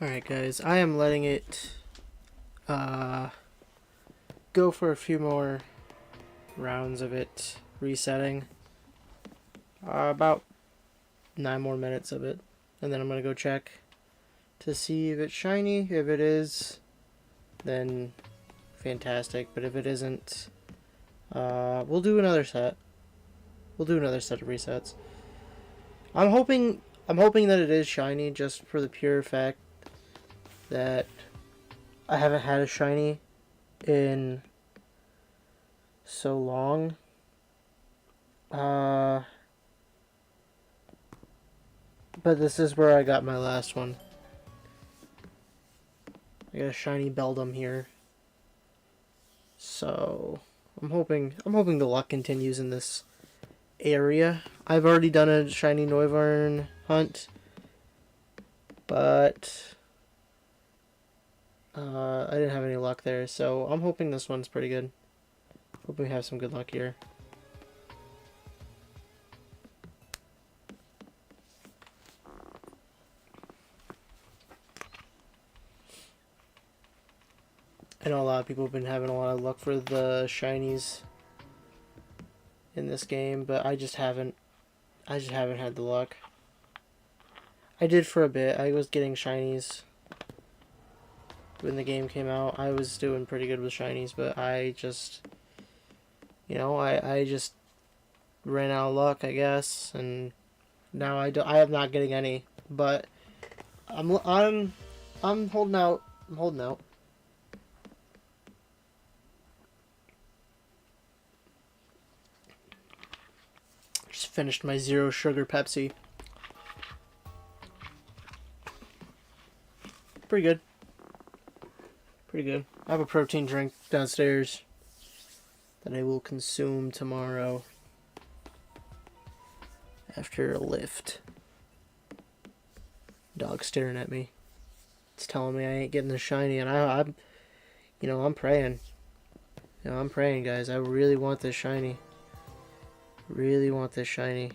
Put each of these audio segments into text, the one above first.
Alright guys, I am letting it go for a few more rounds of it resetting. About 9 more minutes of it. And then I'm going to go check to see if it's shiny. If it is, then fantastic. But if it isn't, we'll do another set. We'll do another set of resets. I'm hoping that it is shiny, just for the pure fact that I haven't had a shiny in so long. But this is where I got my last one. I got a shiny Beldum here. So I'm hoping the luck continues in this area. I've already done a shiny Noivern hunt, but I didn't have any luck there, so I'm hoping this one's pretty good. Hope we have some good luck here. I know a lot of people have been having a lot of luck for the shinies in this game, but I just haven't had the luck. I did for a bit. I was getting shinies when the game came out. I was doing pretty good with shinies, but I just, I just ran out of luck, I guess, and now I am not getting any. But I'm holding out. I'm holding out. Just finished my zero sugar Pepsi. Pretty good. Pretty good. I have a protein drink downstairs that I will consume tomorrow after a lift. Dog staring at me. It's telling me I ain't getting the shiny, and I'm praying. I'm praying, guys. I really want this shiny. Really want this shiny.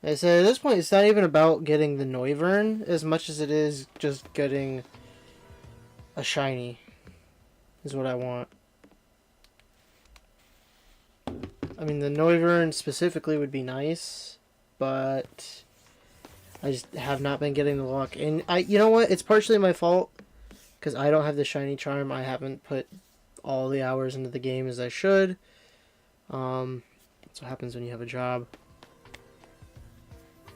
I said at this point, it's not even about getting the Noivern as much as it is just getting a shiny. Is what I want. I mean, the Noivern specifically would be nice, but I just have not been getting the luck. And you know what? It's partially my fault because I don't have the shiny charm. I haven't put all the hours into the game as I should. That's what happens when you have a job.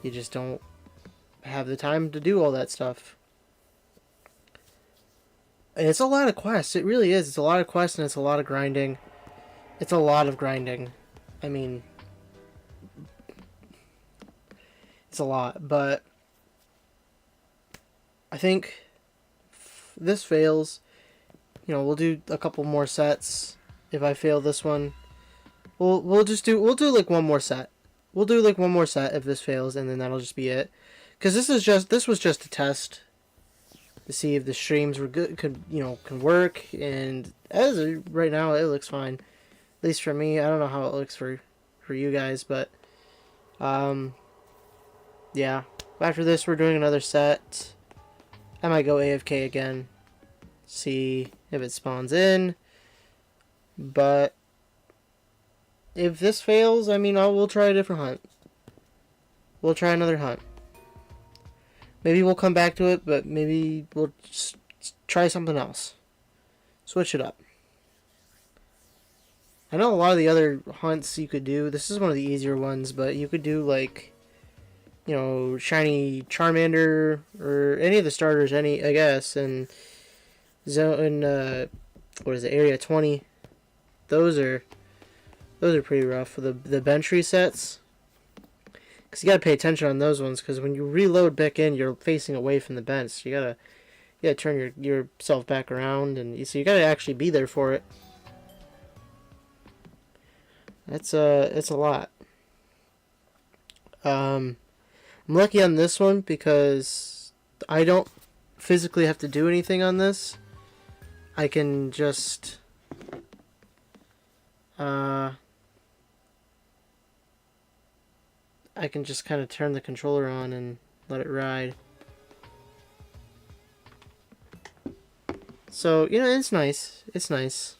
You just don't have the time to do all that stuff. And it's a lot of quests. It really is. It's a lot of quests and it's a lot of grinding. It's a lot of grinding. I mean, it's a lot. But I think if this fails, we'll do a couple more sets. If I fail this one, we'll do like one more set. We'll do like one more set if this fails, and then that'll just be it. Because this was just a test to see if the streams were good, could work. And as of right now, it looks fine. At least for me. I don't know how it looks for you guys, but yeah. After this, we're doing another set. I might go AFK again. See if it spawns in. But if this fails, I mean, we'll try a different hunt. We'll try another hunt. Maybe we'll come back to it, but maybe we'll just try something else. Switch it up. I know a lot of the other hunts you could do. This is one of the easier ones, but you could do like, shiny Charmander or any of the starters, I guess, and what is it, Area 20. Those are pretty rough for the bench resets. Because you gotta pay attention on those ones, because when you reload back in, you're facing away from the bench. So you gotta turn yourself back around, and so you gotta actually be there for it. It's a lot. I'm lucky on this one because I don't physically have to do anything on this. I can just I can just kind of turn the controller on and let it ride. So, you know, it's nice. It's nice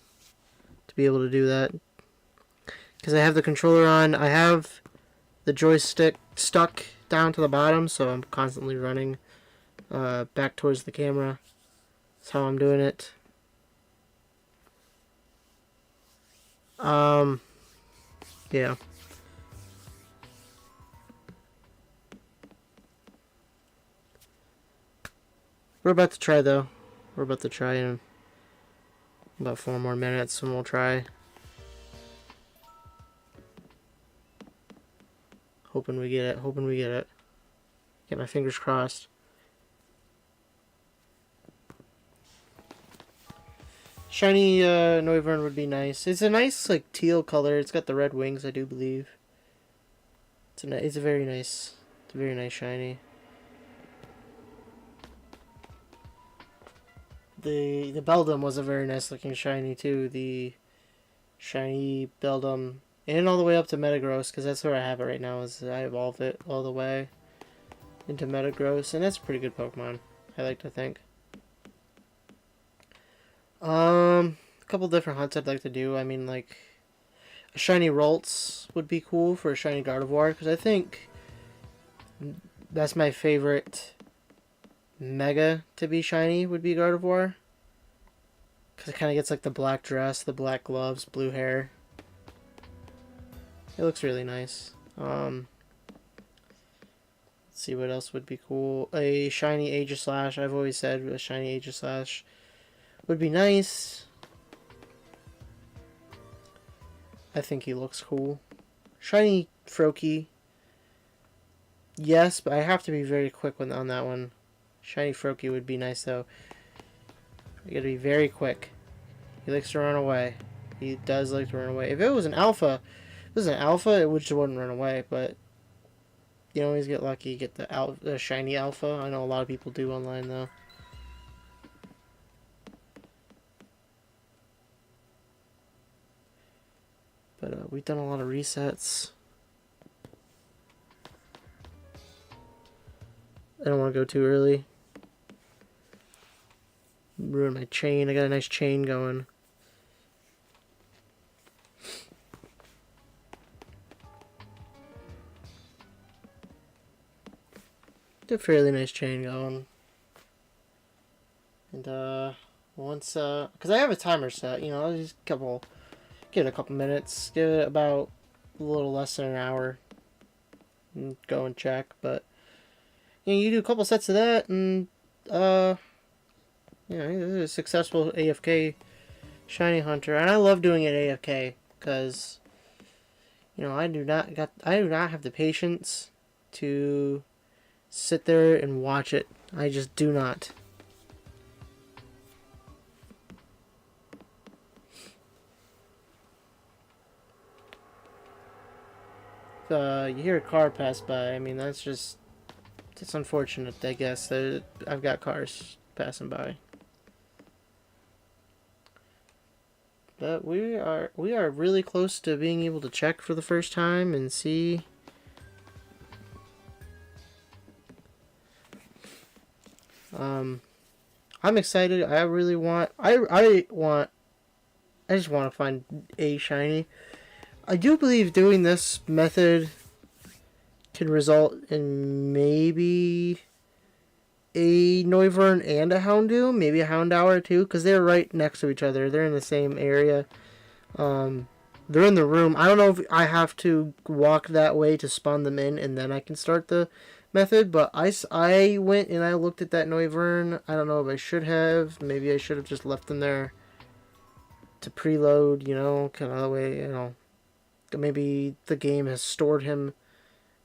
to be able to do that. Because I have the controller on. I have the joystick stuck down to the bottom, so I'm constantly running back towards the camera. That's how I'm doing it. Yeah. We're about to try, though. We're about to try in about 4 more minutes, and we'll try. Hoping we get it. Hoping we get it. Get my fingers crossed. Shiny Noivern would be nice. It's a nice like teal color. It's got the red wings, I do believe. It's a very nice. It's a very nice shiny. The Beldum was a very nice looking shiny too. The shiny Beldum, and all the way up to Metagross, because that's where I have it right now. Is I evolved it all the way into Metagross, and that's a pretty good Pokemon, I like to think. A couple different hunts I'd like to do. I mean, like, a shiny Ralts would be cool for a shiny Gardevoir, because I think that's my favorite Mega to be shiny would be Gardevoir. Because it kind of gets like the black dress, the black gloves, blue hair. It looks really nice. Let's see what else would be cool. A shiny Aegislash. I've always said a shiny Aegislash would be nice. I think he looks cool. Shiny Froakie. Yes, but I have to be very quick on that one. Shiny Froakie would be nice though. I gotta be very quick. He likes to run away. He does like to run away. If it was an alpha, it just wouldn't run away. But you always get lucky, get the shiny alpha. I know a lot of people do online though. But we've done a lot of resets. I don't want to go too early. Ruin my chain. I got a nice chain going. A fairly nice chain going. And once because I have a timer set, you know, just give it a couple minutes, give it about a little less than an hour, and go and check. But you know, you do a couple sets of that, and you know, this is a successful AFK shiny hunter, and I love doing it AFK because you know I do not have the patience to sit there and watch it. I just do not. You hear a car pass by. I mean, it's unfortunate, I guess, that I've got cars passing by. But we are really close to being able to check for the first time and see. I'm excited. I really want. I just want to find a shiny. I do believe doing this method can result in maybe a Noivern and a Houndoom, maybe a Houndour too, because they're right next to each other. They're in the same area. They're in the room. I don't know if I have to walk that way to spawn them in, and then I can start the method. But I went and I looked at that Noivern. I don't know if I should have. Maybe I should have just left them there to preload. You know, kind of the way, you know. Maybe the game has stored him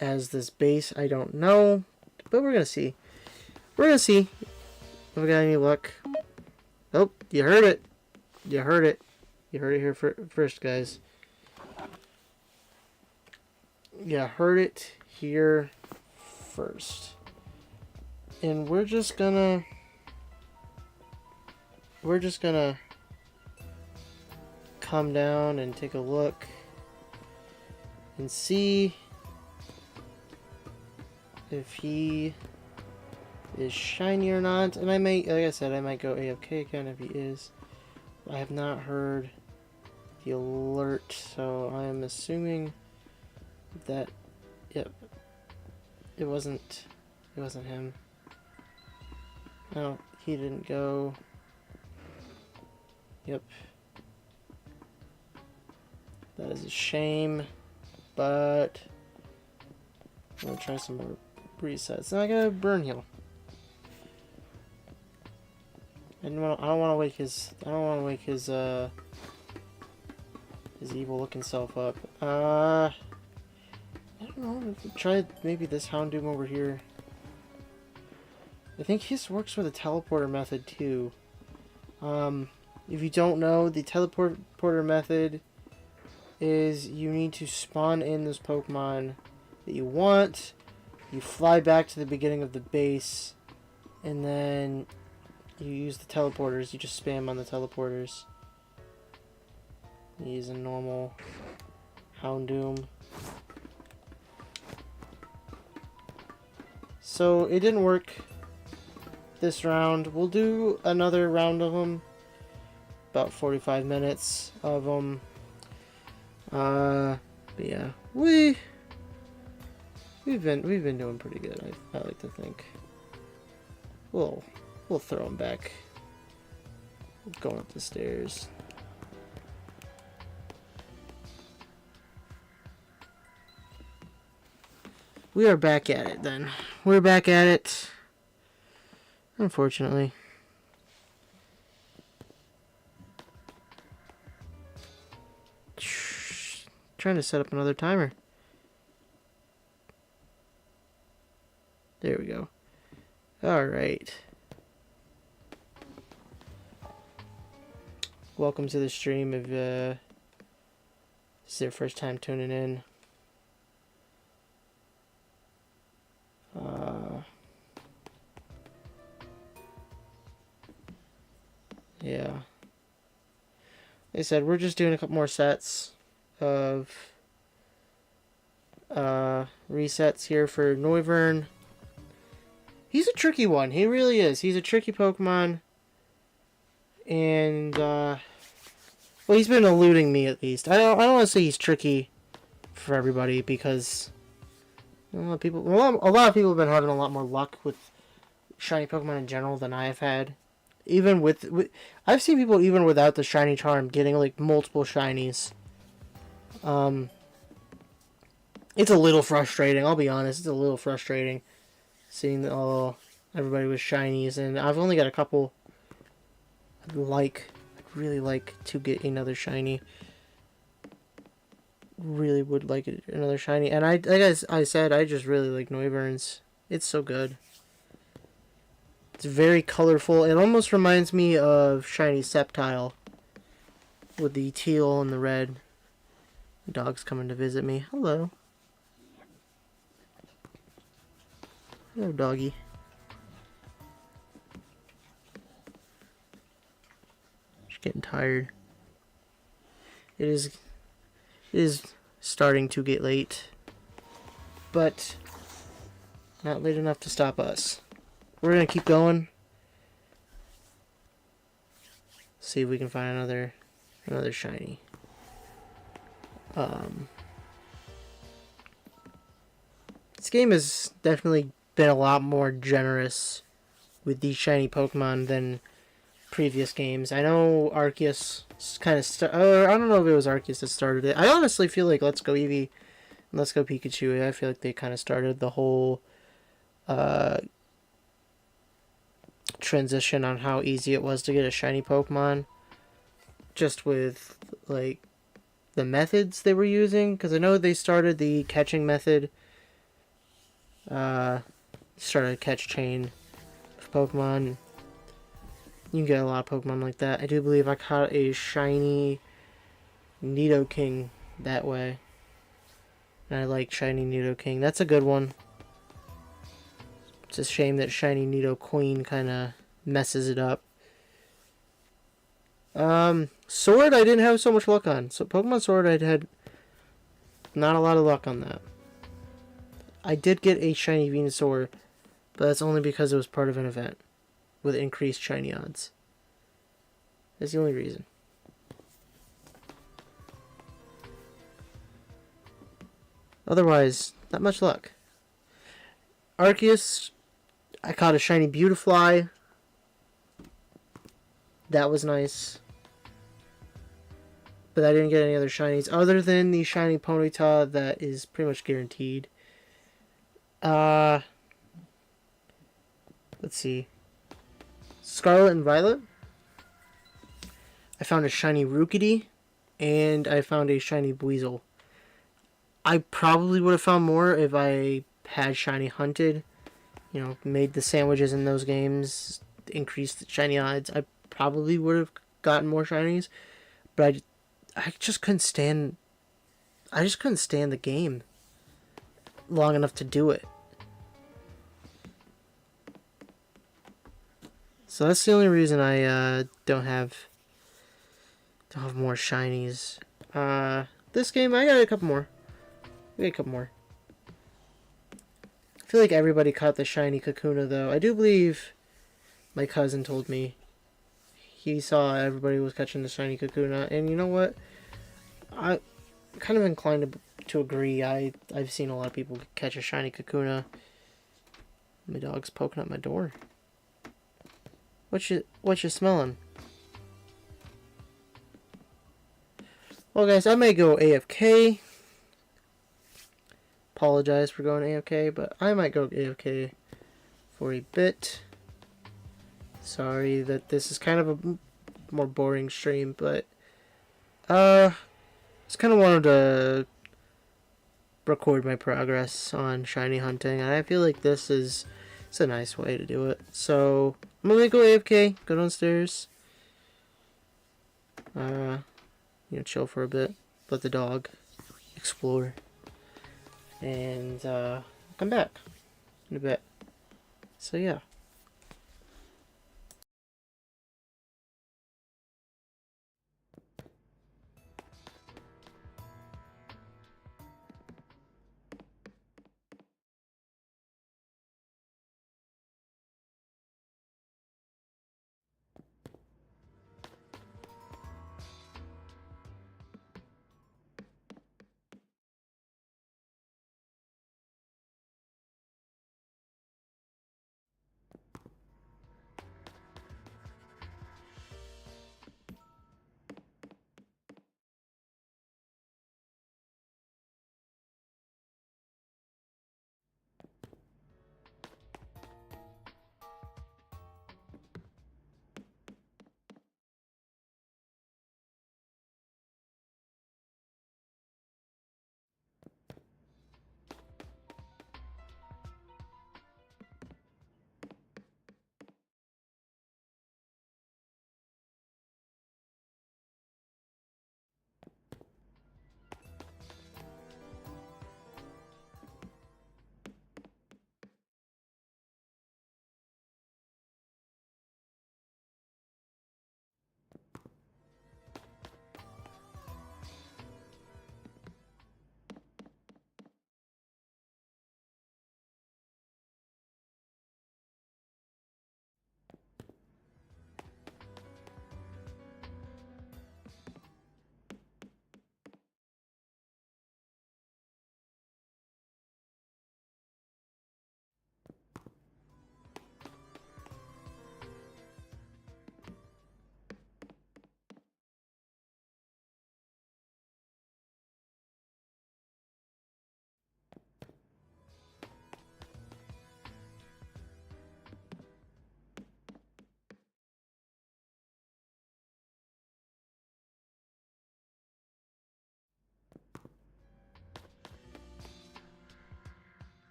as this base. I don't know, but we're gonna see. We're gonna see if we got any luck. Oh, you heard it. You heard it. You heard it here first, guys. You heard it here first. And we're just gonna come down and take a look and see if he is shiny or not. And I may, like I said, I might go AFK again if he is. I have not heard the alert, so I am assuming that, yep, it wasn't him. No, he didn't go. Yep. That is a shame, but I'm gonna try some more resets. Now I got a burn heal. I don't want to wake his evil looking self up. I don't know. Try maybe this Houndoom over here. I think his works with the teleporter method too. If you don't know, the teleporter method is you need to spawn in those Pokemon that you want. You fly back to the beginning of the base, and then you use the teleporters. You just spam on the teleporters. You use a normal Houndoom. So it didn't work this round. We'll do another round of them. About 45 minutes of them. But yeah, we've been doing pretty good. I like to think. We'll throw them back. Going up the stairs. We are back at it then. We're back at it. Unfortunately. Trying to set up another timer. There we go. Alright. Welcome to the stream if this is your first time tuning in. Yeah. Like I said, we're just doing a couple more sets of resets here for Noivern. He's a tricky one. He really is. He's a tricky Pokemon. And well, he's been eluding me at least. I don't want to say he's tricky for everybody because a lot of people have been having a lot more luck with shiny Pokemon in general than I have had. Even with I've seen people even without the shiny charm getting like multiple shinies. It's a little frustrating. I'll be honest. It's a little frustrating seeing everybody with shinies, and I've only got a couple. I'd really like to get another shiny. Really would like another shiny, and I said, I just really like Noivern's. It's so good. It's very colorful. It almost reminds me of shiny Sceptile with the teal and the red. The dog's coming to visit me. Hello. Hello, doggy. She's getting tired. It is starting to get late, but not late enough to stop us. We're gonna keep going. See if we can find another shiny. This game has definitely been a lot more generous with these shiny Pokemon than previous games. I know Arceus kind of I don't know if it was Arceus that started it. I honestly feel like Let's Go Eevee and Let's Go Pikachu, I feel like they kind of started the whole transition on how easy it was to get a shiny Pokemon, just with like the methods they were using, because I know they started the catching method, started a catch chain for Pokemon. You can get a lot of Pokemon like that. I do believe I caught a shiny Nidoking that way, and I like shiny Nidoking. That's a good one. It's a shame that shiny Nidoqueen kind of messes it up. Sword I didn't have so much luck on. So Pokemon Sword I had not a lot of luck on that. I did get a shiny Venusaur, but that's only because it was part of an event with increased shiny odds. That's the only reason. Otherwise, not much luck. Arceus, I caught a shiny Beautifly. That was nice. But I didn't get any other shinies other than the shiny Ponyta that is pretty much guaranteed. Let's see. Scarlet and Violet. I found a shiny Rookidee, and I found a shiny Buizel. I probably would have found more if I had shiny hunted. You know, made the sandwiches in those games, increased the shiny odds. I probably would have gotten more shinies, but I just couldn't stand. I just couldn't stand the game long enough to do it. So that's the only reason I don't have more shinies. This game I got a couple more. I got a couple more. I feel like everybody caught the shiny Kakuna though. I do believe my cousin told me he saw everybody was catching the shiny Kakuna, and you know what? I kind of inclined to agree. I've seen a lot of people catch a shiny Kakuna. My dog's poking up my door. What you smelling? Well, guys, I may go AFK. Apologize for going AFK, but I might go AFK for a bit. Sorry that this is kind of a more boring stream, but just kind of wanted to record my progress on shiny hunting, and I feel like it's a nice way to do it. So I'm gonna go AFK, go downstairs, chill for a bit, let the dog explore, and come back in a bit. So yeah.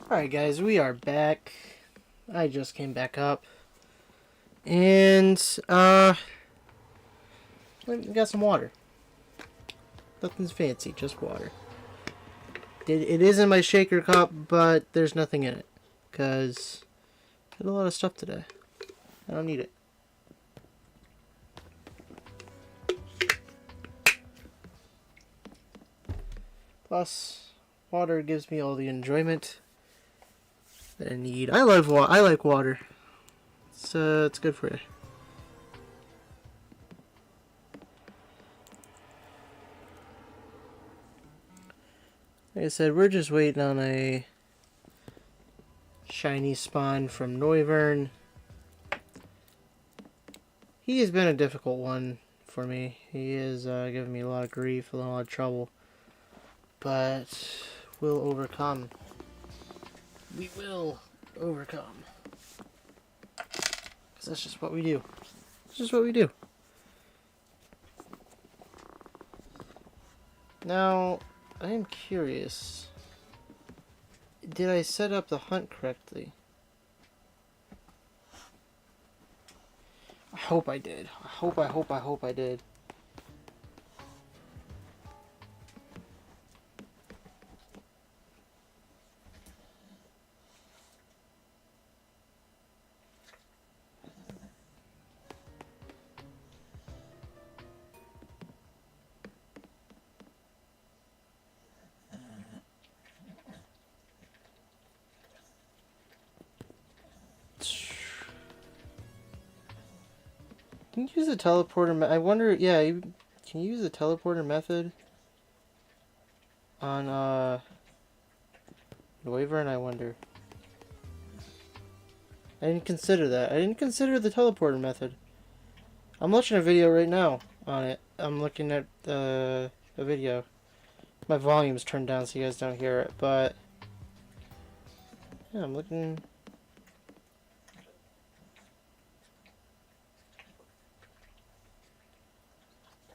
Alright guys, we are back. I just came back up. And, we got some water. Nothing's fancy, just water. It is in my shaker cup, but there's nothing in it. Because I did a lot of stuff today. I don't need it. Plus, water gives me all the enjoyment that I need. I like water. It's good for you. Like I said, we're just waiting on a shiny spawn from Noivern. He has been a difficult one for me. He has given me a lot of grief, a lot of trouble. But we'll overcome. We will overcome. Because that's just what we do. That's just what we do. Now, I am curious. Did I set up the hunt correctly? I hope I did. I hope I did. Can you use the teleporter I wonder, yeah, can you use the teleporter method on, Noivern, I wonder. I didn't consider that. I didn't consider the teleporter method. I'm watching a video right now on it. I'm looking at, a video. My volume's turned down so you guys don't hear it, but yeah, I'm looking.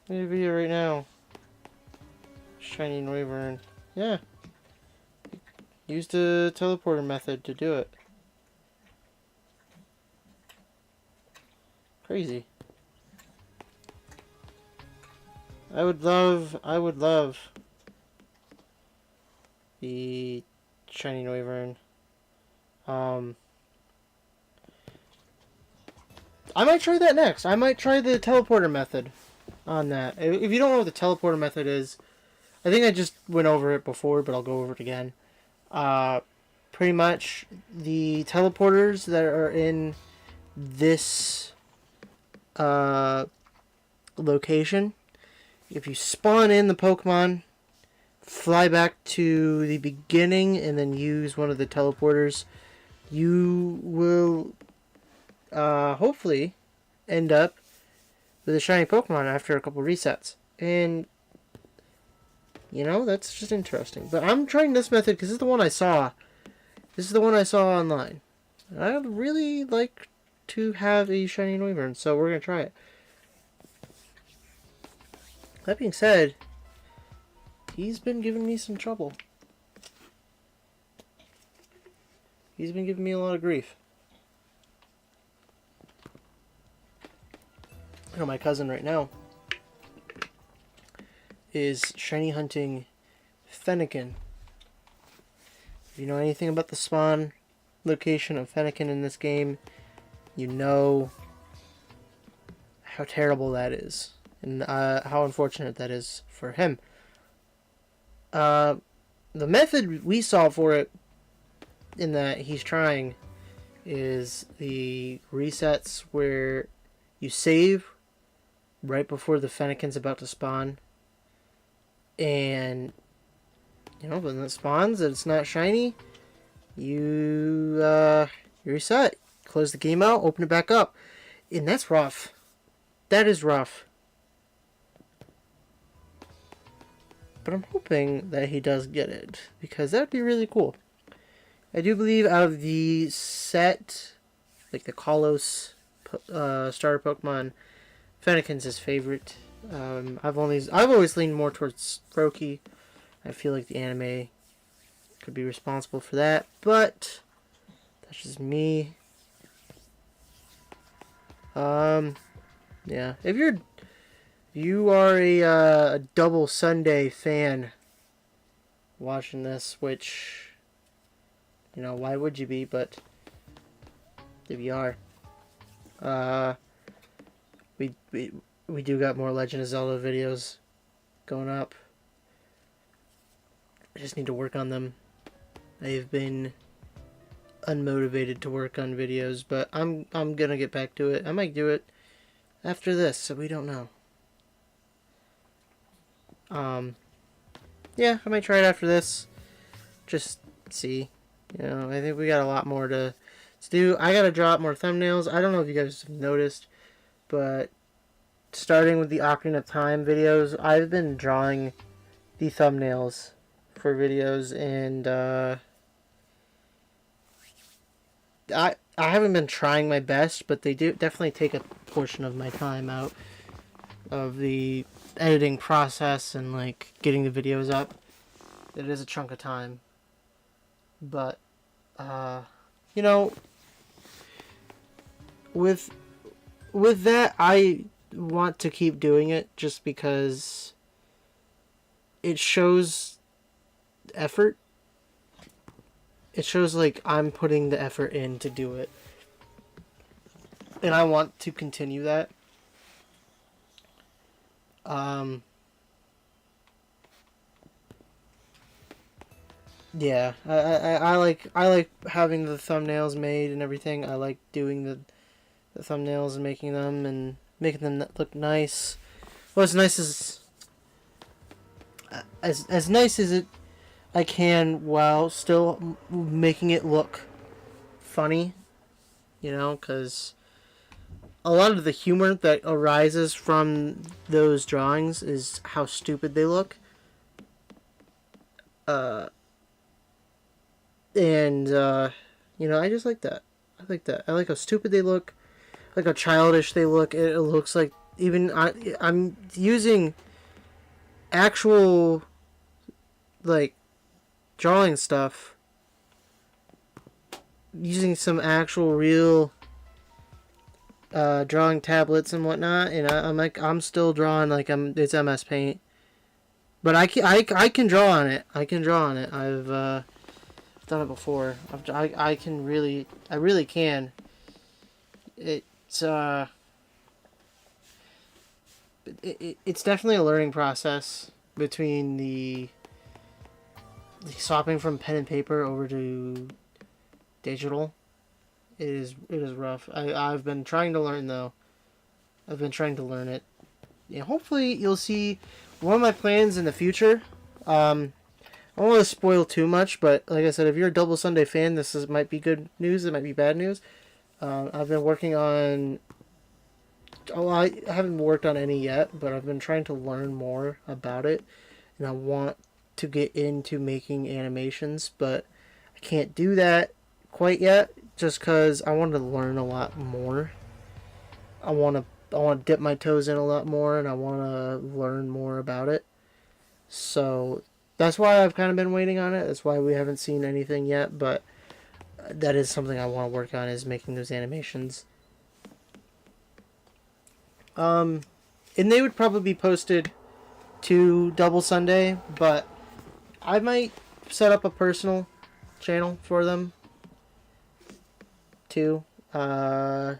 I need a video right now. Shiny Noivern. Yeah. Use the teleporter method to do it. Crazy. I would love the shiny Noivern. I might try that next. I might try the teleporter method on that. If you don't know what the teleporter method is, I think I just went over it before, but I'll go over it again. Pretty much the teleporters that are in this location, if you spawn in the Pokemon, fly back to the beginning, and then use one of the teleporters, you will hopefully end up with a shiny Pokemon after a couple resets. And you know, that's just interesting. But I'm trying this method because this is the one I saw. This is the one I saw online. I'd really like to have a shiny Noivern, so we're going to try it. That being said, he's been giving me some trouble. He's been giving me a lot of grief. I know my cousin right now is shiny hunting Fennekin. If you know anything about the spawn location of Fennekin in this game, you know how terrible that is, and how unfortunate that is for him. The method we saw for it, in that he's trying, is the resets where you save right before the Fennekin's about to spawn, and you know, when it spawns and it's not shiny, you reset, close the game out, open it back up, and that's rough. That is rough. But I'm hoping that he does get it, because that would be really cool. I do believe out of the set, like the Kalos starter Pokemon, Fennekin's his favorite. I've always leaned more towards Froakie. I feel like the anime could be responsible for that, but that's just me. Yeah. If you are a Double Sunday fan watching this, which, you know, why would you be? But if you are, we we do got more Legend of Zelda videos going up. I just need to work on them. I've been unmotivated to work on videos, but I'm gonna get back to it. I might do it after this, so we don't know. Yeah, I might try it after this. Just see. You know, I think we got a lot more to do. I gotta drop more thumbnails. I don't know if you guys have noticed, but starting with the Ocarina of Time videos, I've been drawing the thumbnails for videos, and I haven't been trying my best, but they do definitely take a portion of my time out of the editing process and like getting the videos up. It is a chunk of time, but you know, with that, I want to keep doing it just because it shows effort. It shows like I'm putting the effort in to do it, and I want to continue that. Yeah, I like having the thumbnails made and everything. I like doing the thumbnails and making them look nice. What's nice is as nice as it I can while still making it look funny, you know, because a lot of the humor that arises from those drawings is how stupid they look. And you know, I just like that. I like that. I like how stupid they look. I like how childish they look. It looks like even I'm using actual like drawing stuff, using some actual real drawing tablets and whatnot, and I'm still drawing like it's MS Paint, but I can draw on it. I can draw on it. I've done it before. I really can. It's it's definitely a learning process between the swapping from pen and paper over to digital. It is rough. I've been trying to learn though. I've been trying to learn it. Yeah, hopefully you'll see one of my plans in the future. I don't want to spoil too much, but like I said, if you're a Double Sunday fan, might be good news. It might be bad news. I've been working on. Oh, I haven't worked on any yet, but I've been trying to learn more about it, and I want to get into making animations, but I can't do that quite yet, just because I want to learn a lot more. I want to dip my toes in a lot more, and I want to learn more about it. So that's why I've kind of been waiting on it. That's why we haven't seen anything yet, but that is something I want to work on, is making those animations. And they would probably be posted to Double Sunday, but I might set up a personal channel for them too. You know,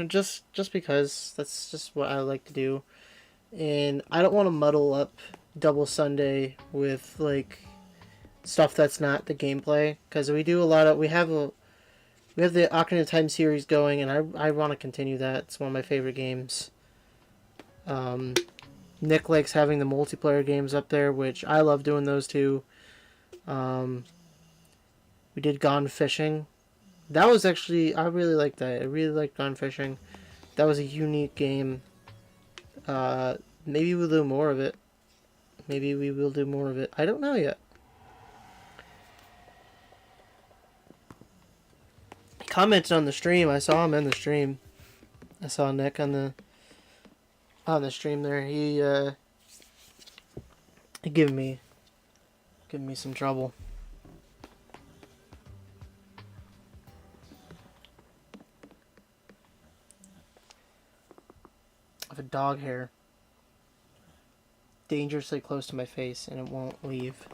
just because that's just what I like to do, and I don't want to muddle up Double Sunday with like stuff that's not the gameplay, because we have the Ocarina of Time series going, and I want to continue that. It's one of my favorite games. Nick likes having the multiplayer games up there, which I love doing those too. We did Gone Fishing. That was actually, I really liked that. I really liked Gone Fishing. That was a unique game. Maybe we'll do more of it. Maybe we will do more of it. I don't know yet. He commented on the stream. I saw him in the stream. I saw Nick on the stream there. He giving me some trouble. I have a dog hair dangerously close to my face and it won't leave.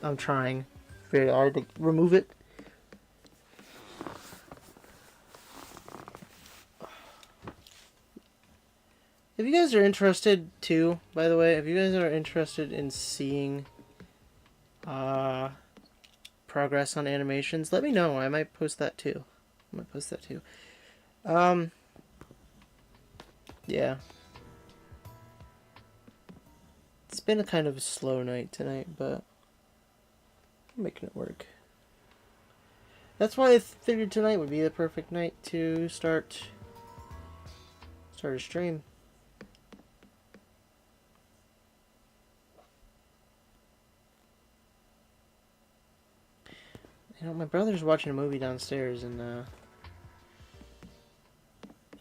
I'm trying very hard to remove it. If you guys are interested too, by the way, if you guys are interested in seeing progress on animations, let me know. I might post that too. Yeah. It's been a kind of a slow night tonight, but I'm making it work. That's why I figured tonight would be the perfect night to start a stream. You know, my brother's watching a movie downstairs, and I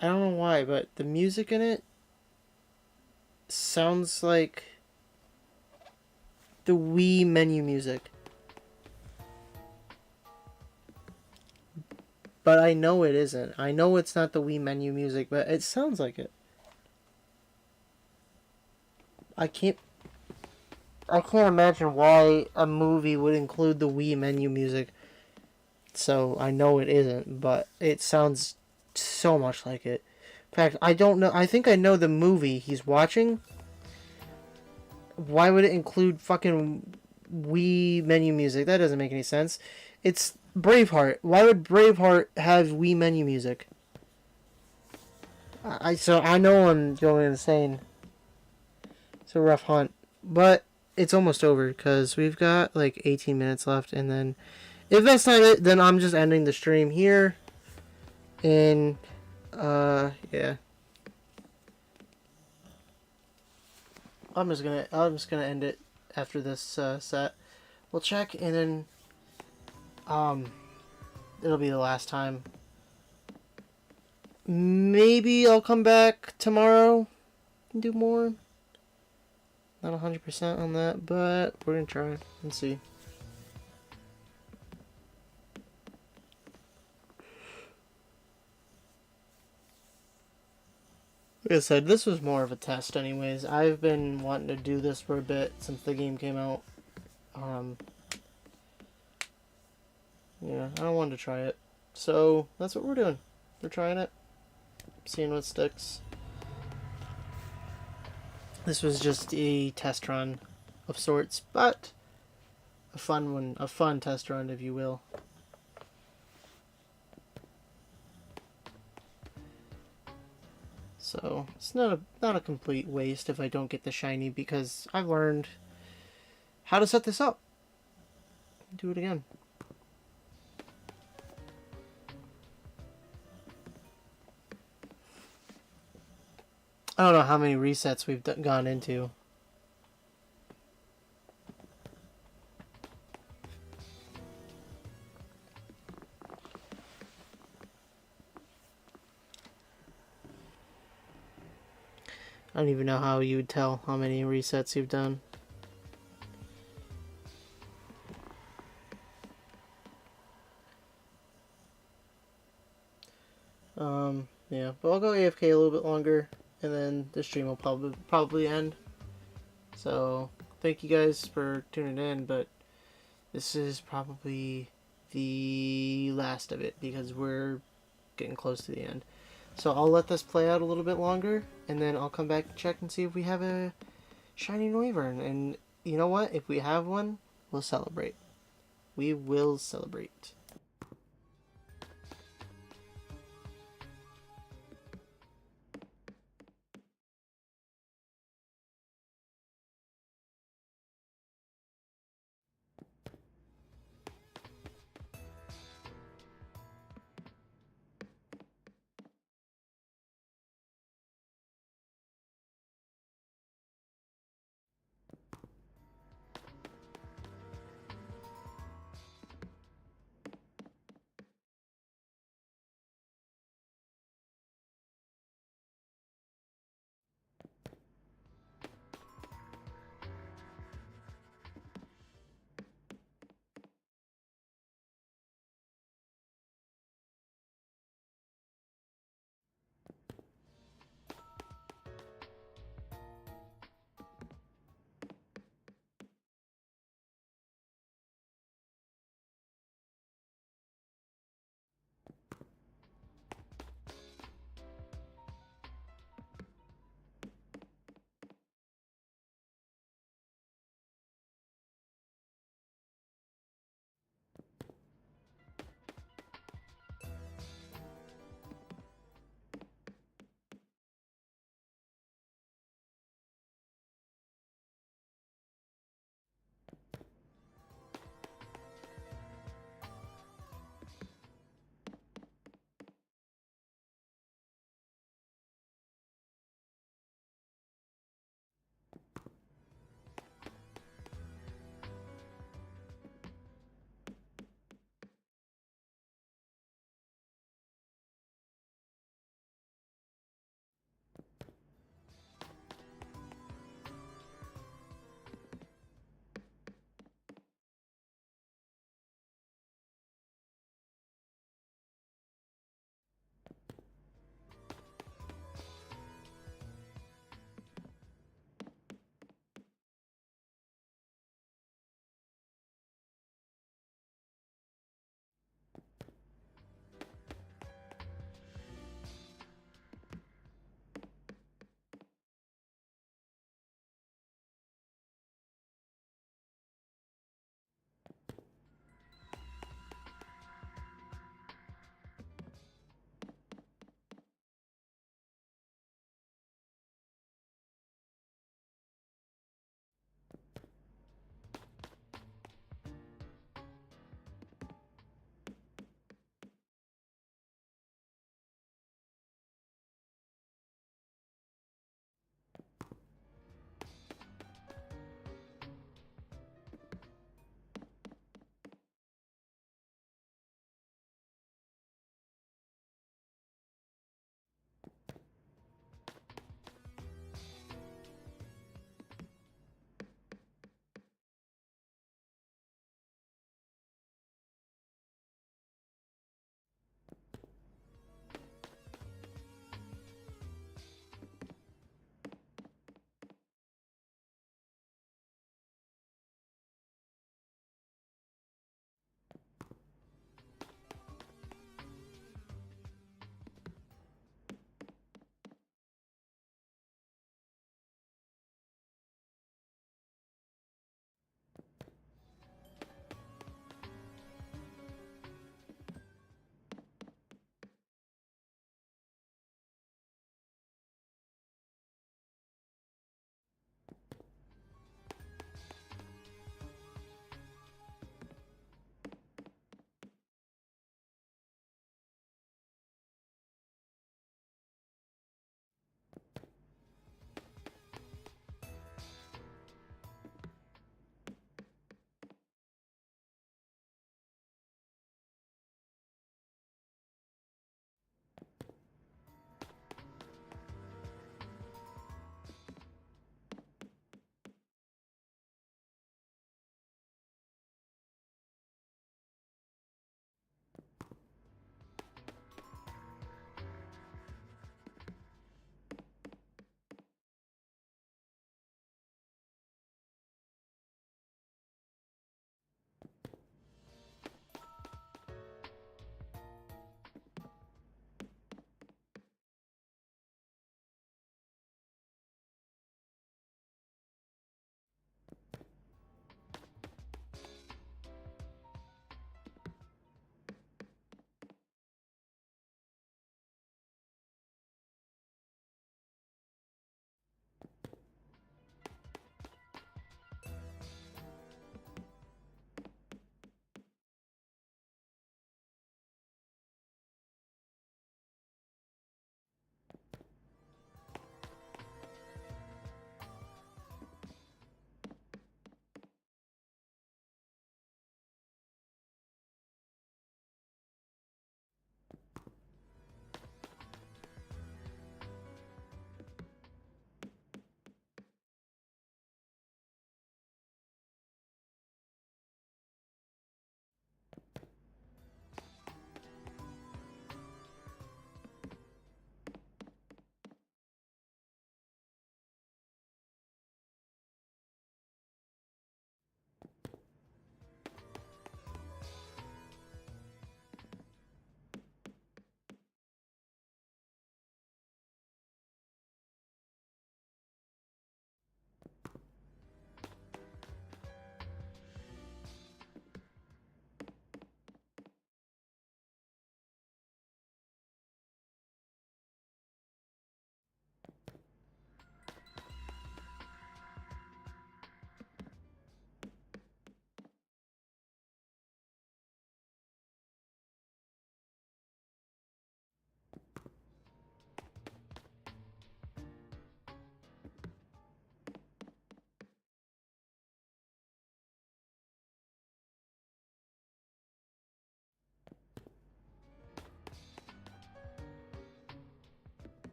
don't know why, but the music in it sounds like the Wii menu music. But I know it isn't. I know it's not the Wii menu music, but it sounds like it. I can't imagine why a movie would include the Wii menu music. So I know it isn't, but it sounds so much like it. In fact, I don't know. I think I know the movie he's watching. Why would it include fucking Wii menu music? That doesn't make any sense. It's Braveheart. Why would Braveheart have Wii menu music? So I know I'm going insane. It's a rough hunt, but it's almost over because we've got like 18 minutes left, and then if that's not it, then I'm just ending the stream here. And yeah. I'm just gonna end it after this set. We'll check, and then it'll be the last time. Maybe I'll come back tomorrow and do more. Not 100% on that, but we're gonna try and see. Like I said, this was more of a test anyways. I've been wanting to do this for a bit since the game came out. Yeah, I wanted to try it. So, that's what we're doing. We're trying it. Seeing what sticks. This was just a test run of sorts, but a fun one. A fun test run, if you will. So, it's not a complete waste if I don't get the shiny, because I've learned how to set this up. Do it again. I don't know how many resets we've gone into. I don't even know how you would tell how many resets you've done. Yeah, but I'll go AFK a little bit longer, and then the stream will probably end. So, thank you guys for tuning in, but this is probably the last of it, because we're getting close to the end. So I'll let this play out a little bit longer, and then I'll come back and check and see if we have a shiny Noivern. And you know what? If we have one, we'll celebrate. We will celebrate.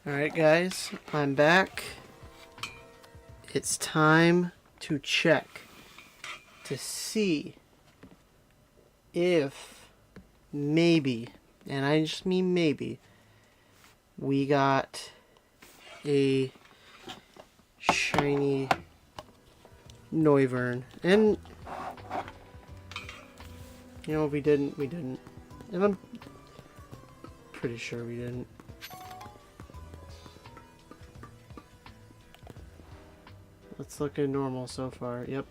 Alright guys, I'm back. It's time to check to see if maybe, and I just mean maybe, we got a shiny Noivern. And you know, if we didn't, we didn't. And I'm pretty sure we didn't. It's looking normal so far. Yep.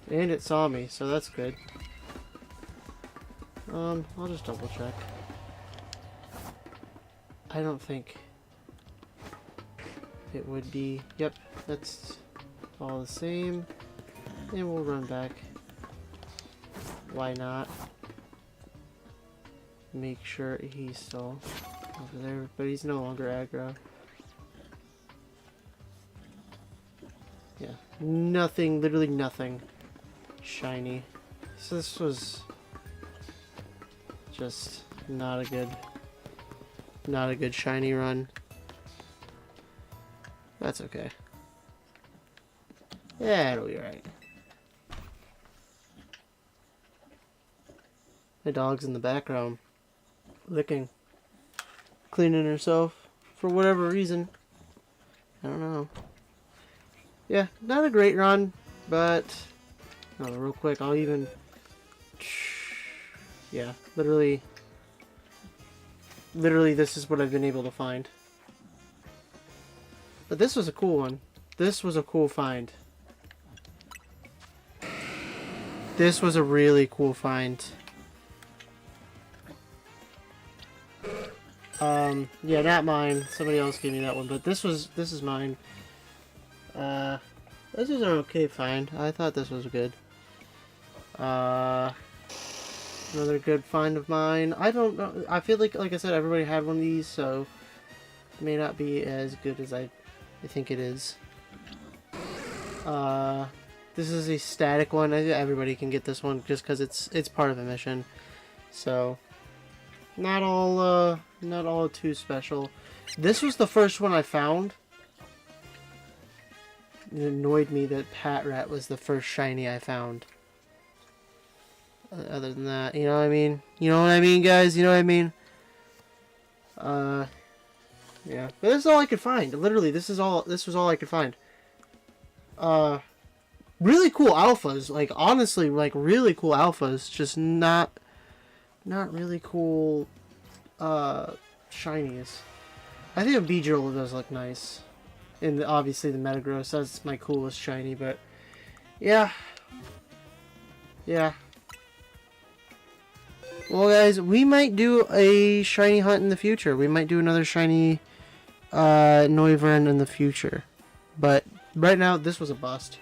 And it saw me, so that's good. I'll just double check. I don't think it would be. Yep, that's all the same. And we'll run back. Why not? Make sure he's still over there, but he's no longer aggro. Yeah, nothing, literally nothing shiny. So this was just not a good shiny run. That's okay. Yeah, it'll be alright. My dog's in the background, licking, cleaning herself for whatever reason. I don't know. Yeah, not a great run, but no, real quick, I'll even, yeah, literally this is what I've been able to find. But this was a cool one. This was a cool find. This was a really cool find. Yeah, not mine. Somebody else gave me that one, but this is mine. This is an okay find. I thought this was good. Another good find of mine. I don't know. I feel like I said, everybody had one of these, so it may not be as good as I think it is. This is a static one. I think everybody can get this one just because it's part of a mission. So not all too special. This was the first one I found. It annoyed me that Pat Rat was the first shiny I found. Other than that, you know what I mean? You know what I mean, guys? You know what I mean? Yeah. But this is all I could find. Literally, this was all I could find. Really cool alphas. Like, honestly, like, really cool alphas. Just not really cool, shinies. I think a Beedrill does look nice. And obviously the Metagross, that's my coolest shiny, but yeah. Yeah. Well guys, we might do a shiny hunt in the future. We might do another shiny Noivern in the future. But right now, this was a bust.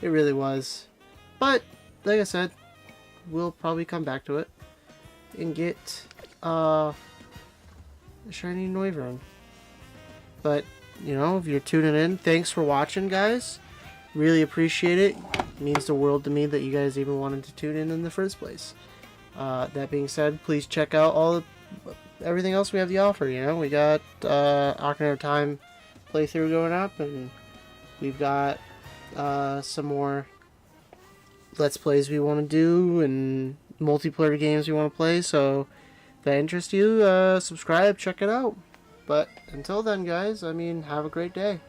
It really was. But, like I said, we'll probably come back to it and get a shiny Noivern. But you know, if you're tuning in, thanks for watching, guys. Really appreciate it. It means the world to me that you guys even wanted to tune in the first place. That being said, please check out everything else we have to offer. You know, we got Ocarina of Time playthrough going up, and we've got some more Let's Plays we want to do, and multiplayer games we want to play. So, if that interests you, subscribe, check it out. But until then, guys, I mean, have a great day.